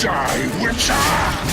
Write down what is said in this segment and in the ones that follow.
Die, Witcher!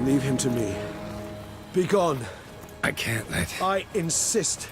Leave him to me. Be gone. I can't let... I insist.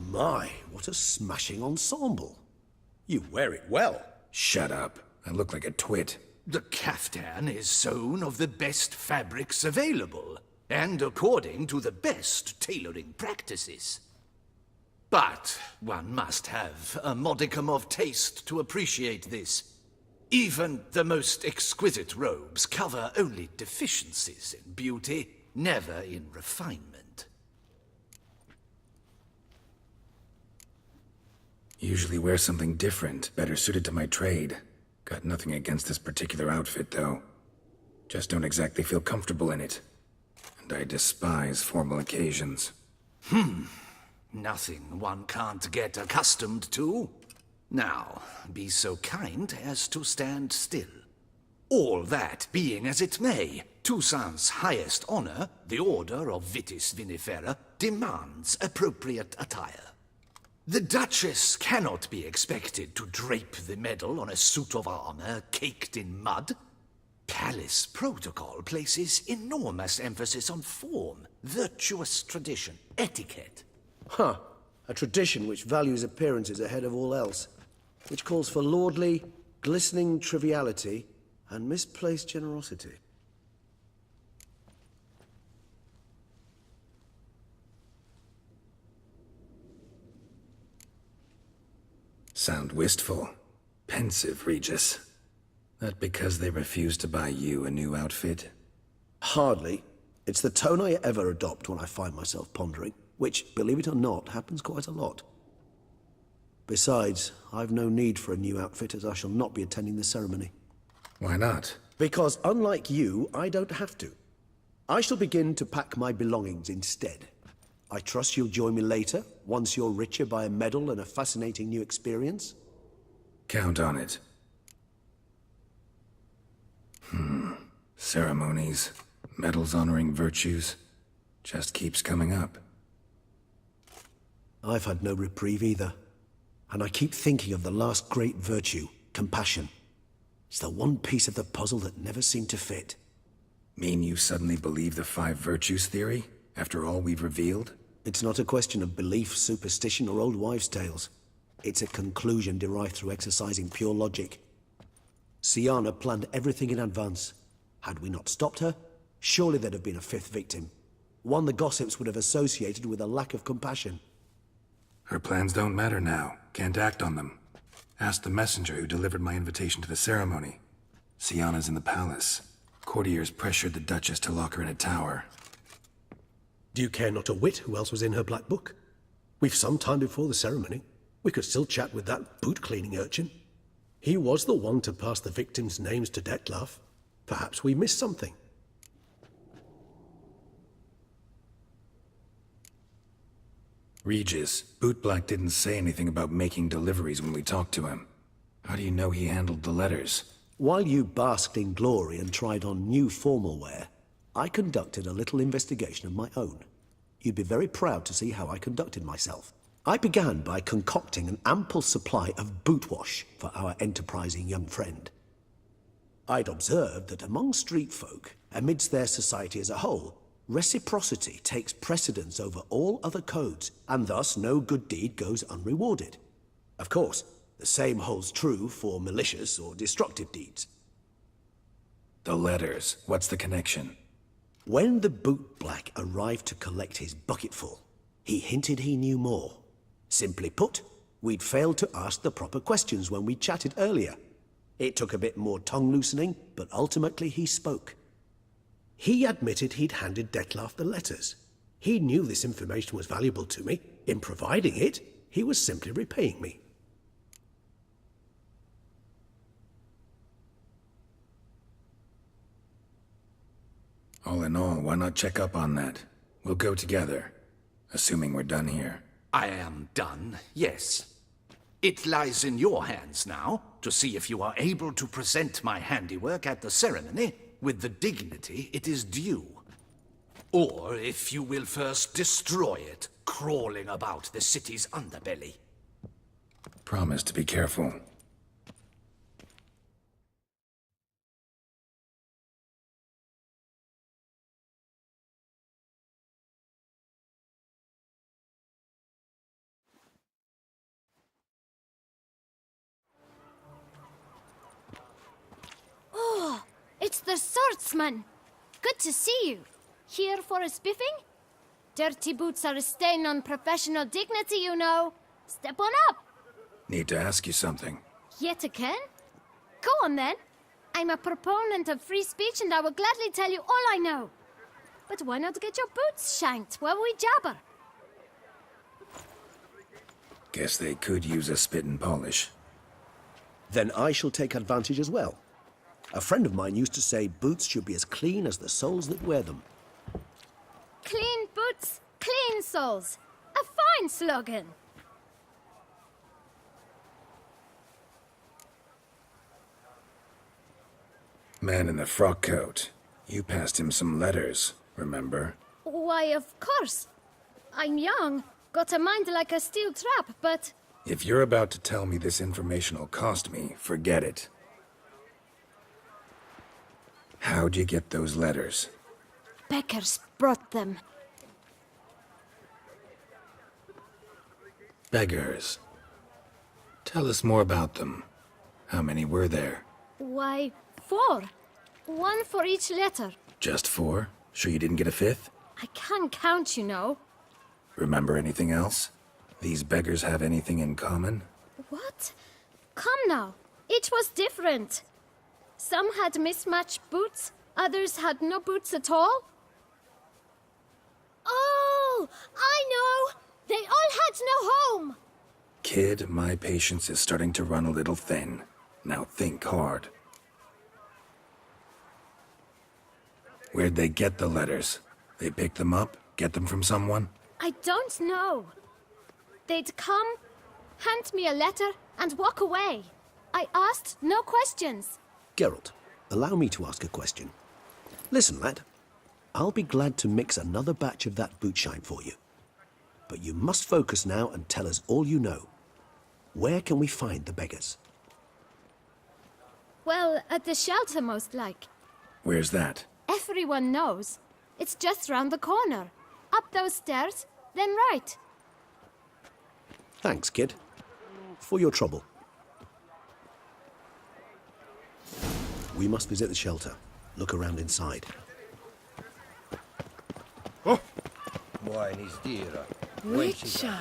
My, what a smashing ensemble. You wear it well. Shut up. I look like a twit. The caftan is sewn of the best fabrics available, and according to the best tailoring practices. But one must have a modicum of taste to appreciate this. Even the most exquisite robes cover only deficiencies in beauty, never in refinement. Usually wear something different, better suited to my trade. Got nothing against this particular outfit, though. Just don't exactly feel comfortable in it. And I despise formal occasions. Nothing one can't get accustomed to. Now, be so kind as to stand still. All that being as it may, Toussaint's highest honor, the Order of Vitis Vinifera, demands appropriate attire. The Duchess cannot be expected to drape the medal on a suit of armor caked in mud. Palace protocol places enormous emphasis on form, virtuous tradition, etiquette. Huh. A tradition which values appearances ahead of all else, which calls for lordly, glistening triviality and misplaced generosity. Sound wistful, pensive, Regis. That because they refused to buy you a new outfit? Hardly. It's the tone I ever adopt when I find myself pondering, which, believe it or not, happens quite a lot. Besides, I've no need for a new outfit as I shall not be attending the ceremony. Why not? Because unlike you, I don't have to. I shall begin to pack my belongings instead. I trust you'll join me later, once you're richer by a medal and a fascinating new experience? Count on it. Ceremonies, medals honoring virtues, just keeps coming up. I've had no reprieve either. And I keep thinking of the last great virtue, compassion. It's the one piece of the puzzle that never seemed to fit. Mean you suddenly believe the 5 virtues theory, after all we've revealed? It's not a question of belief, superstition, or old wives' tales. It's a conclusion derived through exercising pure logic. Syanna planned everything in advance. Had we not stopped her, surely there'd have been a 5th victim. One the gossips would have associated with a lack of compassion. Her plans don't matter now. Can't act on them. Ask the messenger who delivered my invitation to the ceremony. Syanna's in the palace. Courtiers pressured the Duchess to lock her in a tower. Do you care not a whit who else was in her black book? We've some time before the ceremony. We could still chat with that boot-cleaning urchin. He was the one to pass the victims' names to Dettlaff. Perhaps we missed something. Regis, Bootblack didn't say anything about making deliveries when we talked to him. How do you know he handled the letters? While you basked in glory and tried on new formal wear, I conducted a little investigation of my own. You'd be very proud to see how I conducted myself. I began by concocting an ample supply of boot wash for our enterprising young friend. I'd observed that among street folk, amidst their society as a whole, reciprocity takes precedence over all other codes, and thus no good deed goes unrewarded. Of course, the same holds true for malicious or destructive deeds. The letters. What's the connection? When the bootblack arrived to collect his bucketful, he hinted he knew more. Simply put, we'd failed to ask the proper questions when we chatted earlier. It took a bit more tongue-loosening, but ultimately he spoke. He admitted he'd handed Dettlaff the letters. He knew this information was valuable to me. In providing it, he was simply repaying me. All in all, why not check up on that? We'll go together, assuming we're done here. I am done, yes. It lies in your hands now to see if you are able to present my handiwork at the ceremony with the dignity it is due. Or if you will first destroy it, crawling about the city's underbelly. Promise to be careful. It's the swordsman! Good to see you. Here for a spiffing? Dirty boots are a stain on professional dignity, you know. Step on up. Need to ask you something. Yet again? Go on then. I'm a proponent of free speech and I will gladly tell you all I know. But why not get your boots shanked while we jabber? Guess they could use a spit and polish. Then I shall take advantage as well. A friend of mine used to say boots should be as clean as the soles that wear them. Clean boots, clean soles. A fine slogan. Man in the frock coat. You passed him some letters, remember? Why, of course. I'm young, got a mind like a steel trap, but... If you're about to tell me this information will cost me, forget it. How'd you get those letters? Beckers brought them. Beggars. Tell us more about them. How many were there? Why, 4. One for each letter. Just 4? Sure you didn't get a 5th? I can't count, you know. Remember anything else? These beggars have anything in common? What? Come now. Each was different. Some had mismatched boots, others had no boots at all. Oh, I know! They all had no home! Kid, my patience is starting to run a little thin. Now think hard. Where'd they get the letters? They pick them up? Get them from someone? I don't know. They'd come, hand me a letter, and walk away. I asked no questions. Geralt, allow me to ask a question. Listen, lad. I'll be glad to mix another batch of that bootshine for you. But you must focus now and tell us all you know. Where can we find the beggars? Well, at the shelter, most like. Where's that? Everyone knows. It's just round the corner. Up those stairs, then right. Thanks, kid. For your trouble. We must visit the shelter. Look around inside. Buenos dias. Witcher.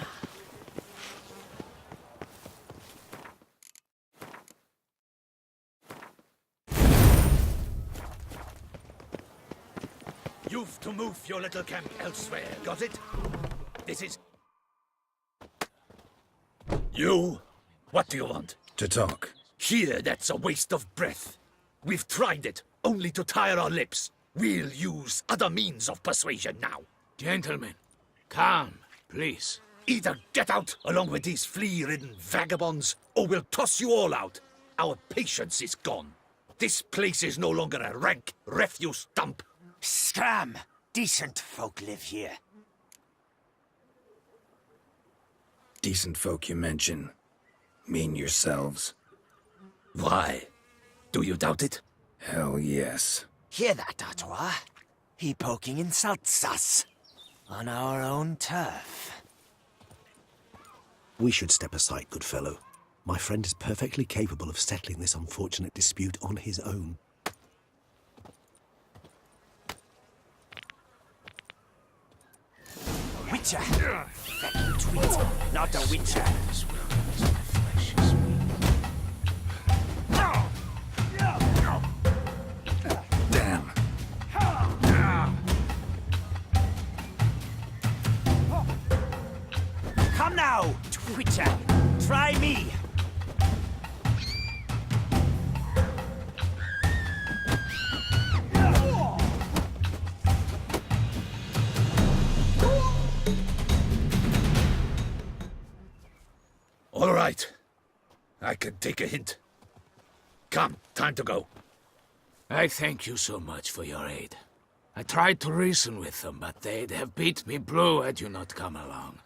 You've to move your little camp elsewhere, got it? This is... You? What do you want? To talk. Here, that's a waste of breath. We've tried it, only to tire our lips. We'll use other means of persuasion now. Gentlemen, calm, please. Either get out along with these flea-ridden vagabonds, or we'll toss you all out. Our patience is gone. This place is no longer a rank refuse dump. Scram! Decent folk live here. Decent folk you mention. Mean yourselves. Why? Do you doubt it? Hell yes. Hear that, Artois? He poking insults us. On our own turf. We should step aside, good fellow. My friend is perfectly capable of settling this unfortunate dispute on his own. Witcher! Fucking tweet, not a witcher. Damn. Come now, Twitcher. Try me. All right. I can take a hint. Come, time to go. I thank you so much for your aid. I tried to reason with them, but they'd have beat me blue had you not come along.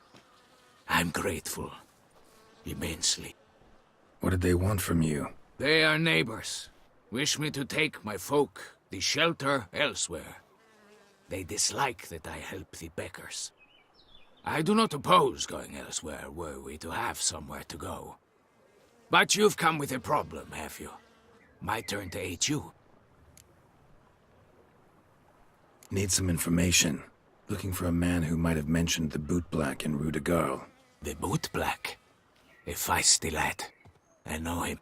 I'm grateful. Immensely. What did they want from you? They are neighbors. Wish me to take my folk, the shelter, elsewhere. They dislike that I help the beggars. I do not oppose going elsewhere, were we to have somewhere to go. But you've come with a problem, have you? My turn to aid you. Need some information. Looking for a man who might have mentioned the boot black in Rue de Garl. The boot black? A feisty lad. I know him.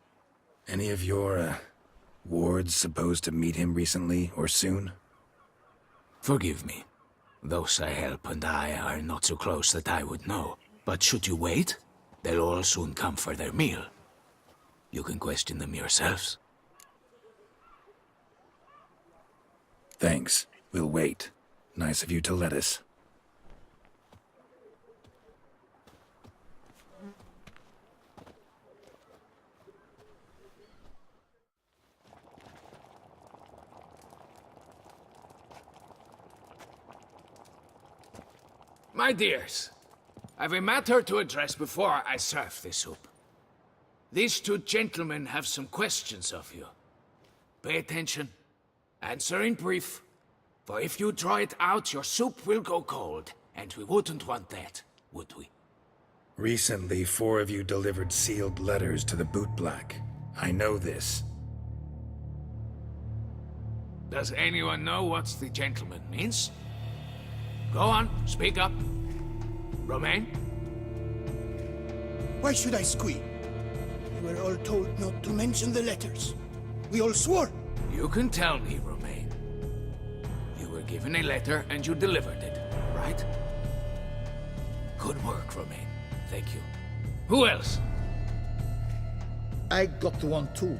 Any of your, wards supposed to meet him recently or soon? Forgive me. Those I help and I are not so close that I would know. But should you wait, they'll all soon come for their meal. You can question them yourselves. Thanks. We'll wait. Nice of you to let us. My dears, I've a matter to address before I serve the soup. These two gentlemen have some questions of you. Pay attention. Answer in brief. For if you draw it out, your soup will go cold. And we wouldn't want that, would we? Recently, 4 of you delivered sealed letters to the Bootblack. I know this. Does anyone know what the gentleman means? Go on, speak up. Romain? Why should I squeal? We were all told not to mention the letters. We all swore. You can tell me, Romain. You were given a letter and you delivered it, right? Good work, Romain. Thank you. Who else? I got one too.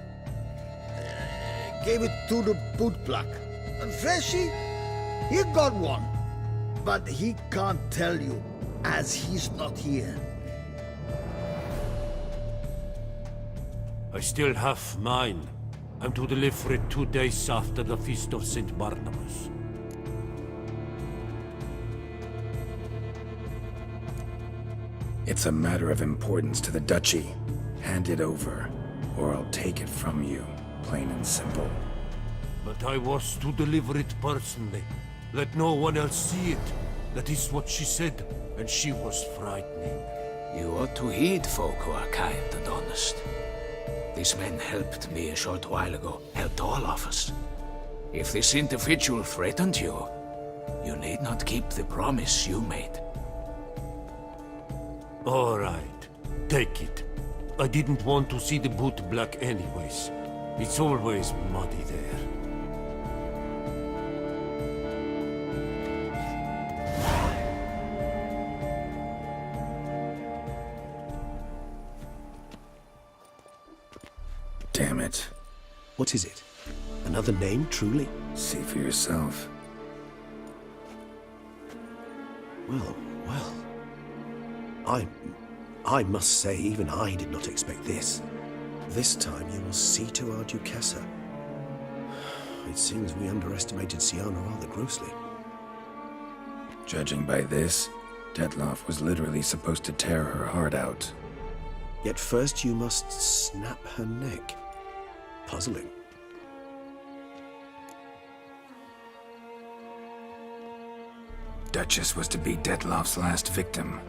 Gave it to the bootblack. And Freshy, he got one. But he can't tell you, as he's not here. I still have mine. I'm to deliver it 2 days after the Feast of St. Barnabas. It's a matter of importance to the Duchy. Hand it over, or I'll take it from you, plain and simple. But I was to deliver it personally. Let no one else see it. That is what she said, and she was frightening. You ought to heed folk who are kind and honest. These men helped me a short while ago, helped all of us. If this individual threatened you, you need not keep the promise you made. All right, take it. I didn't want to see the Bootblack anyways. It's always muddy there. Damn it. What is it? Another name, truly? See for yourself. Well, well. I must say, even I did not expect this. This time you will see to our Duquesa. It seems we underestimated Siana rather grossly. Judging by this, Detloff was literally supposed to tear her heart out. Yet first you must snap her neck. Puzzling. Duchess was to be Detloff's last victim.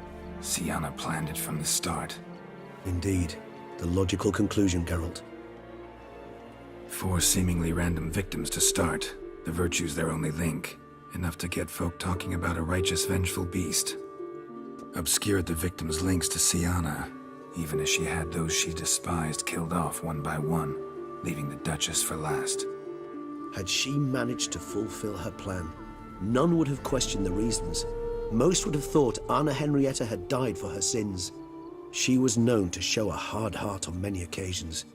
Siana planned it from the start. Indeed. The logical conclusion, Geralt. 4 seemingly random victims to start. The virtue's their only link. Enough to get folk talking about a righteous, vengeful beast. Obscured the victims' links to Siana, even as she had those she despised killed off one by one, leaving the Duchess for last. Had she managed to fulfill her plan, none would have questioned the reasons. Most would have thought Anna Henrietta had died for her sins. She was known to show a hard heart on many occasions.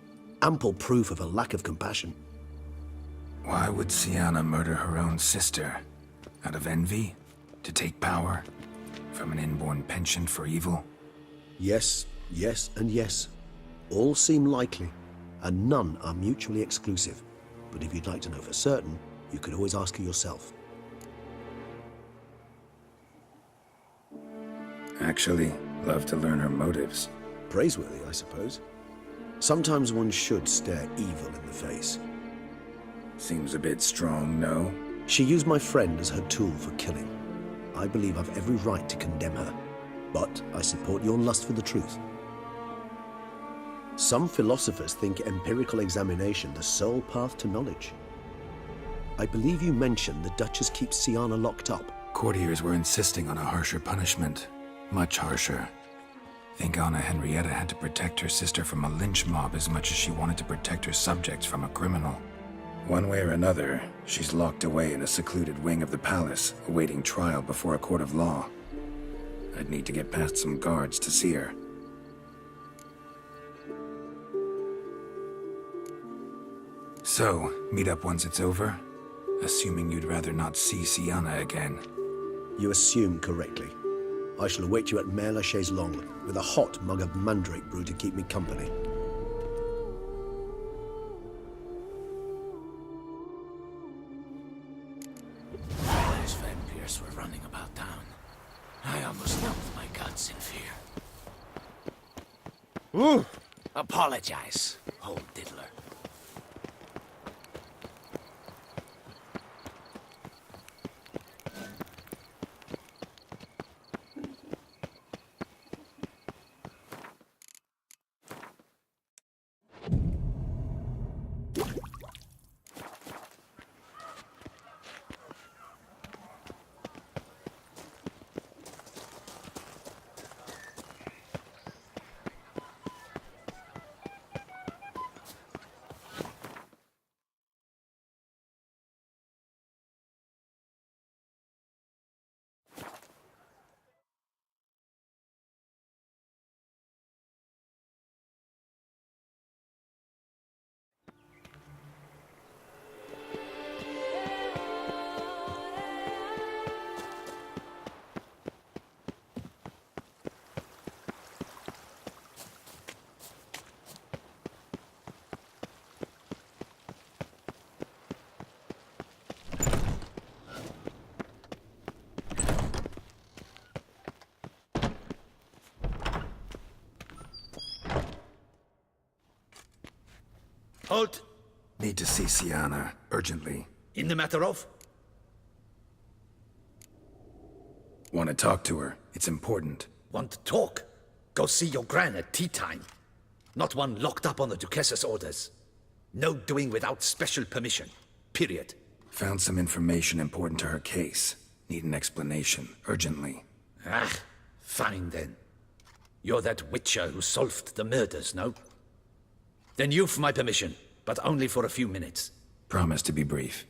Ample proof of a lack of compassion. Why would Siana murder her own sister? Out of envy? To take power? From an inborn penchant for evil? Yes, yes, and yes. All seem likely, and none are mutually exclusive. But if you'd like to know for certain, you could always ask her yourself. Actually, love to learn her motives. Praiseworthy, I suppose. Sometimes one should stare evil in the face. Seems a bit strong, no? She used my friend as her tool for killing. I believe I've every right to condemn her, but I support your lust for the truth. Some philosophers think empirical examination the sole path to knowledge. I believe you mentioned the Duchess keeps Siana locked up. Courtiers were insisting on a harsher punishment. Much harsher. Think Anna Henrietta had to protect her sister from a lynch mob as much as she wanted to protect her subjects from a criminal. One way or another, she's locked away in a secluded wing of the palace, awaiting trial before a court of law. I'd need to get past some guards to see her. So, meet up once it's over? Assuming you'd rather not see Siana again. You assume correctly. I shall await you at Mare la Chaise-Longue with a hot mug of mandrake brew to keep me company. Those vampires were running about town. I almost dumped my guts in fear. Ooh! Apologize, old diddler. Halt! Need to see Sienna, urgently. In the matter of? Want to talk to her. It's important. Want to talk? Go see your gran at tea time. Not one locked up on the Duchess's orders. No doing without special permission. Period. Found some information important to her case. Need an explanation, urgently. Ah, fine then. You're that witcher who solved the murders, no? Then you've my permission, but only for a few minutes. Promise to be brief.